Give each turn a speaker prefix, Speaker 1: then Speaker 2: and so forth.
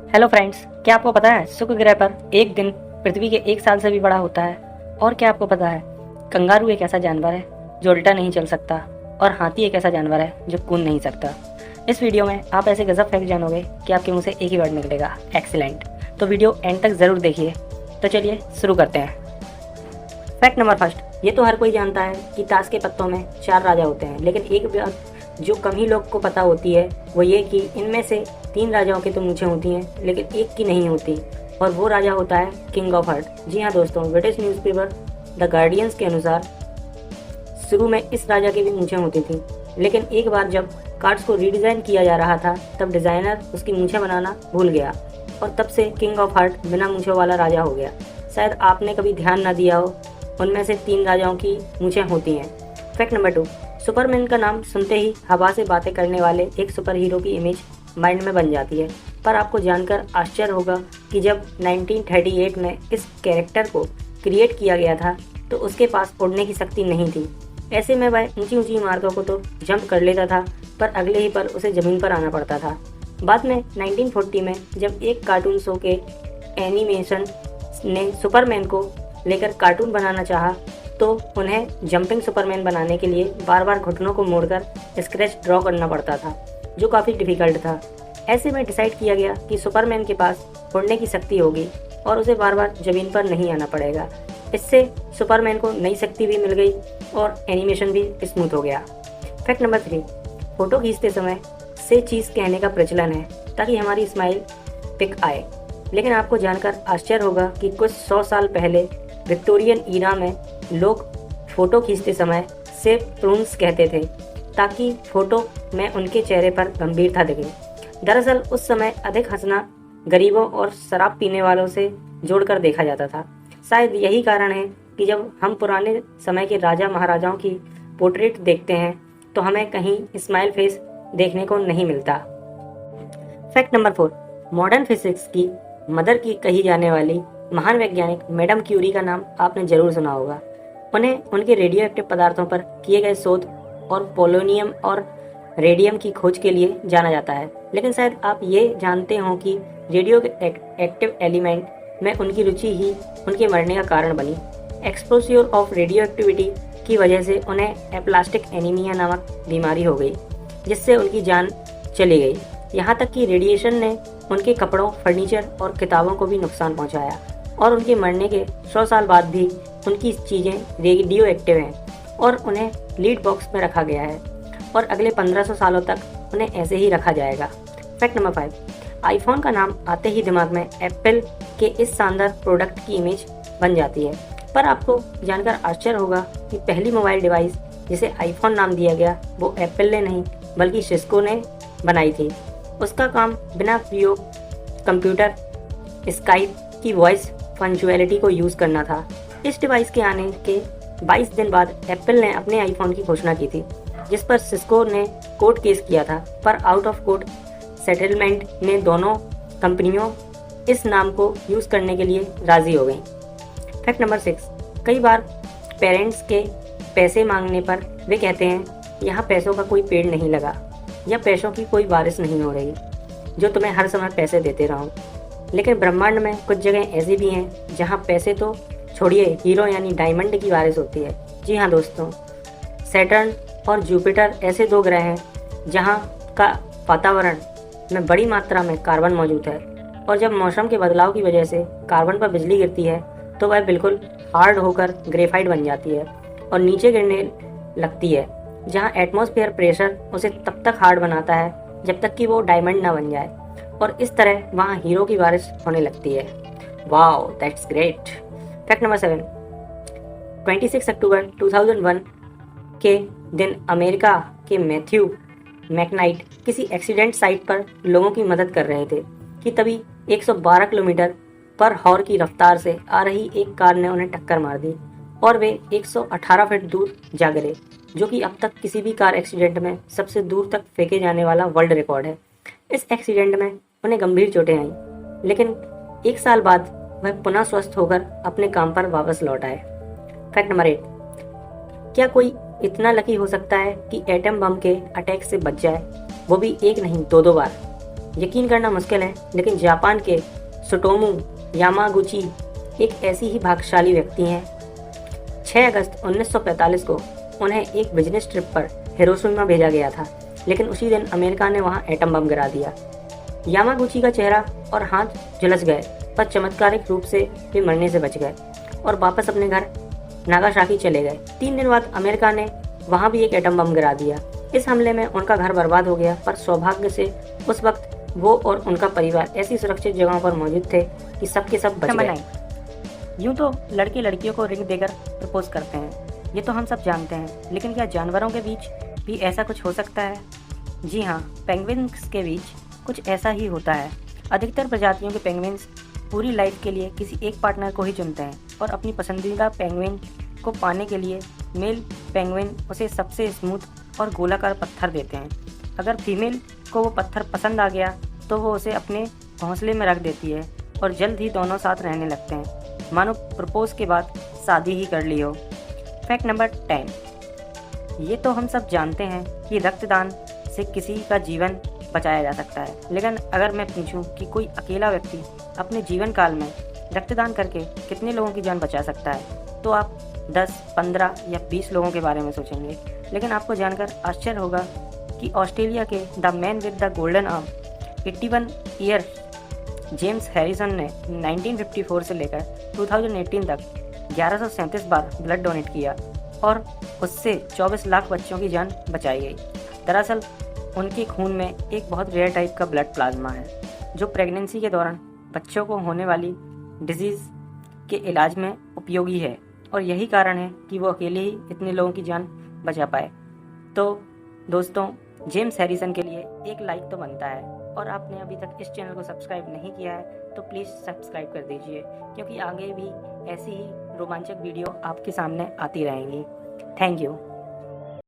Speaker 1: Hello friends, क्या आपको पता है शुक्र ग्रह पर एक दिन पृथ्वी के 1 साल से भी बड़ा होता है। और क्या आपको पता है कंगारू एक ऐसा जानवर है जो उल्टा नहीं चल सकता और हाथी एक ऐसा जानवर है जो कूद नहीं सकता। इस वीडियो में आप ऐसे गजब फैक्ट जानोगे कि आपके मुंह से एक ही वर्ड निकलेगा, एक्सीलेंट। तो वीडियो एंड तक ज़रूर देखिए। तो चलिए शुरू करते हैं। फैक्ट नंबर फर्स्ट, ये तो हर कोई जानता है कि ताश के पत्तों में 4 राजा होते हैं, लेकिन एक बात जो कम ही लोग को पता होती है वो ये कि इनमें से 3 राजाओं की तो मूंछें होती हैं लेकिन एक की नहीं होती, और वो राजा होता है किंग ऑफ हर्ट। जी हाँ दोस्तों, ब्रिटिश न्यूज़पेपर द गार्डियंस के अनुसार शुरू में इस राजा की भी मूंछें होती थी, लेकिन एक बार जब कार्ड्स को रीडिज़ाइन किया जा रहा था तब डिज़ाइनर उसकी मूंछें बनाना भूल गया और तब से किंग ऑफ हर्ट बिना मूंछों वाला राजा हो गया। शायद आपने कभी ध्यान ना दिया हो, उनमें से 3 राजाओं की मूंछें होती हैं। फैक्ट नंबर 2, सुपरमैन का नाम सुनते ही हवा से बातें करने वाले एक सुपर हीरो की इमेज माइंड में बन जाती है। पर आपको जानकर आश्चर्य होगा कि जब 1938 में इस कैरेक्टर को क्रिएट किया गया था तो उसके पास उड़ने की शक्ति नहीं थी। ऐसे में वह ऊंची ऊंची इमारतों को तो जंप कर लेता था, पर अगले ही पर उसे ज़मीन पर आना पड़ता था। बाद में 1940 में जब एक कार्टून शो के एनिमेशन ने सुपरमैन को लेकर कार्टून बनाना चाहा तो उन्हें जंपिंग सुपरमैन बनाने के लिए बार बार घुटनों को मोड़कर स्केच ड्रॉ करना पड़ता था, जो काफ़ी डिफिकल्ट था। ऐसे में डिसाइड किया गया कि सुपरमैन के पास उड़ने की शक्ति होगी और उसे बार बार ज़मीन पर नहीं आना पड़ेगा। इससे सुपरमैन को नई शक्ति भी मिल गई और एनिमेशन भी स्मूथ हो गया। फैक्ट नंबर 3, फोटो खींचते समय से चीज़ कहने का प्रचलन है ताकि हमारी स्माइल पिक आए, लेकिन आपको जानकर आश्चर्य होगा कि कुछ 100 साल पहले विक्टोरियन ईरा में लोग फोटो खींचते समय से प्रून्स कहते थे ताकि फोटो में उनके चेहरे पर गंभीरता दिखे। दरअसल उस समय अधिक हंसना गरीबों और शराब पीने वालों से जोड़कर देखा जाता था। शायद यही कारण है कि जब हम पुराने समय के राजा महाराजाओं की पोर्ट्रेट देखते हैं तो हमें कहीं स्माइल फेस देखने को नहीं मिलता। फैक्ट नंबर 4, मॉडर्न फिजिक्स की मदर की कही जाने वाली महान वैज्ञानिक मैडम क्यूरी का नाम आपने जरूर सुना होगा। उन्हें उनके रेडियो एक्टिव पदार्थों पर किए गए शोध और पोलोनियम और रेडियम की खोज के लिए जाना जाता है, लेकिन शायद आप ये जानते हो कि रेडियो एक्टिव एलिमेंट में उनकी रुचि ही उनके मरने का कारण बनी। एक्सपोजर ऑफ रेडियो एक्टिविटी की वजह से उन्हें एप्लास्टिक एनीमिया नामक बीमारी हो गई, जिससे उनकी जान चली गई। यहाँ तक कि रेडिएशन ने उनके कपड़ों, फर्नीचर और किताबों को भी नुकसान पहुँचाया और उनके मरने के 100 साल बाद भी उनकी चीज़ें रेडियो एक्टिव हैं और उन्हें लीड बॉक्स में रखा गया है और अगले 1500 सालों तक उन्हें ऐसे ही रखा जाएगा। फैक्ट नंबर 5, आईफोन का नाम आते ही दिमाग में एप्पल के इस शानदार प्रोडक्ट की इमेज बन जाती है, पर आपको जानकर आश्चर्य होगा कि पहली मोबाइल डिवाइस जिसे आईफोन नाम दिया गया वो एप्पल ने नहीं बल्कि सिस्को ने बनाई थी। उसका काम बिना प्रयोग कंप्यूटर स्काइप की वॉइस फंक्शनैलिटी को यूज़ करना था। इस डिवाइस के आने के 22 दिन बाद एप्पल ने अपने आईफोन की घोषणा की थी, जिस पर सिस्को ने कोर्ट केस किया था, पर आउट ऑफ कोर्ट सेटलमेंट में दोनों कंपनियों इस नाम को यूज़ करने के लिए राज़ी हो गई। फैक्ट नंबर 6, कई बार पेरेंट्स के पैसे मांगने पर वे कहते हैं यहाँ पैसों का कोई पेड़ नहीं लगा या पैसों की कोई बारिश नहीं हो रही जो तुम्हें हर समय पैसे देते रहो। लेकिन ब्रह्मांड में कुछ जगह ऐसी भी हैं जहाँ पैसे तो छोड़िए, हीरो यानी डायमंड की बारिश होती है। जी हाँ दोस्तों, सैटर्न और जुपिटर ऐसे 2 ग्रह हैं जहाँ का वातावरण में बड़ी मात्रा में कार्बन मौजूद है, और जब मौसम के बदलाव की वजह से कार्बन पर बिजली गिरती है तो वह बिल्कुल हार्ड होकर ग्रेफाइट बन जाती है और नीचे गिरने लगती है, जहाँ एटमॉस्फेयर प्रेशर उसे तब तक हार्ड बनाता है जब तक कि वो डायमंड ना बन जाए, और इस तरह वहाँ हीरो की बारिश होने लगती है। Wow, that's great. Fact number 7, 26 अक्टूबर 2001 के दिन अमेरिका के मैथ्यू मैकनाइट किसी एक्सीडेंट साइट पर लोगों की मदद कर रहे थे कि तभी 112 किलोमीटर पर हॉर की रफ्तार से आ रही एक कार ने उन्हें टक्कर मार दी और वे 118 फीट दूर जा गिरे, जो कि अब तक किसी भी कार एक्सीडेंट में सबसे दूर तक फेंके जाने वाला वर्ल्ड रिकॉर्ड है। इस एक्सीडेंट में उन्हें गंभीर चोटें आईं, लेकिन 1 साल बाद वह पुनः स्वस्थ होकर अपने काम पर वापस लौट आए। फैक्ट नंबर 8, क्या कोई इतना लकी हो सकता है कि एटम बम के अटैक से बच जाए, वो भी एक नहीं 2-2 बार? यकीन करना मुश्किल है, लेकिन जापान के सुटोमू यामागुची एक ऐसी ही भाग्यशाली व्यक्ति हैं। 6 अगस्त 1945 को उन्हें एक बिजनेस ट्रिप पर हिरोशिमा भेजा गया था, लेकिन उसी दिन अमेरिका ने वहां एटम बम गिरा दिया। यामागुची का चेहरा और हाथ झुलस गए, पर चमत्कारिक रूप से वे मरने से बच गए और वापस अपने घर नागासाकी चले गए। 3 दिन बाद अमेरिका ने वहां भी एक एटम बम गिरा दिया। इस हमले में उनका घर बर्बाद हो गया, पर सौभाग्य से उस वक्त वो और उनका परिवार ऐसी सुरक्षित जगहों पर मौजूद थे कि सबके सब बच गए। यूं तो लड़के लड़कियों को रिंग देकर प्रपोज करते हैं, ये तो हम सब जानते हैं, लेकिन क्या जानवरों के बीच भी ऐसा कुछ हो सकता है? जी हाँ, पेंगुइन्स के बीच कुछ ऐसा ही होता है। अधिकतर प्रजातियों के पेंगुइन्स पूरी लाइफ के लिए किसी एक पार्टनर को ही चुनते हैं और अपनी पसंदीदा पेंगुइन को पाने के लिए मेल पेंगुइन उसे सबसे स्मूथ और गोलाकार पत्थर देते हैं। अगर फीमेल को वो पत्थर पसंद आ गया तो वो उसे अपने घोंसले में रख देती है और जल्द ही दोनों साथ रहने लगते हैं, मानो प्रपोज के बाद शादी ही कर ली हो। फैक्ट नंबर 10, ये तो हम सब जानते हैं कि रक्तदान से किसी का जीवन बचाया जा सकता है, लेकिन अगर मैं पूछूं कि कोई अकेला व्यक्ति अपने जीवन काल में रक्तदान करके कितने लोगों की जान बचा सकता है, तो आप 10, 15 या 20 लोगों के बारे में सोचेंगे। लेकिन आपको जानकर आश्चर्य होगा कि ऑस्ट्रेलिया के the man with the golden arm 81 years James Harrison ने 1954 से लेकर 2018 तक 1137 बार ब्लड डोनेट किया और उससे 24 लाख बच्चों की जान बचाई गई। दरअसल उनके खून में एक बहुत रेयर टाइप का ब्लड प्लाज्मा है, जो प्रेगनेंसी के दौरान बच्चों को होने वाली डिजीज़ के इलाज में उपयोगी है, और यही कारण है कि वो अकेले ही इतने लोगों की जान बचा पाए। तो दोस्तों, जेम्स हैरिसन के लिए एक लाइक तो बनता है, और आपने अभी तक इस चैनल को सब्सक्राइब नहीं किया है तो प्लीज़ सब्सक्राइब कर दीजिए, क्योंकि आगे भी ऐसी ही रोमांचक वीडियो आपके सामने आती रहेंगी। Thank you.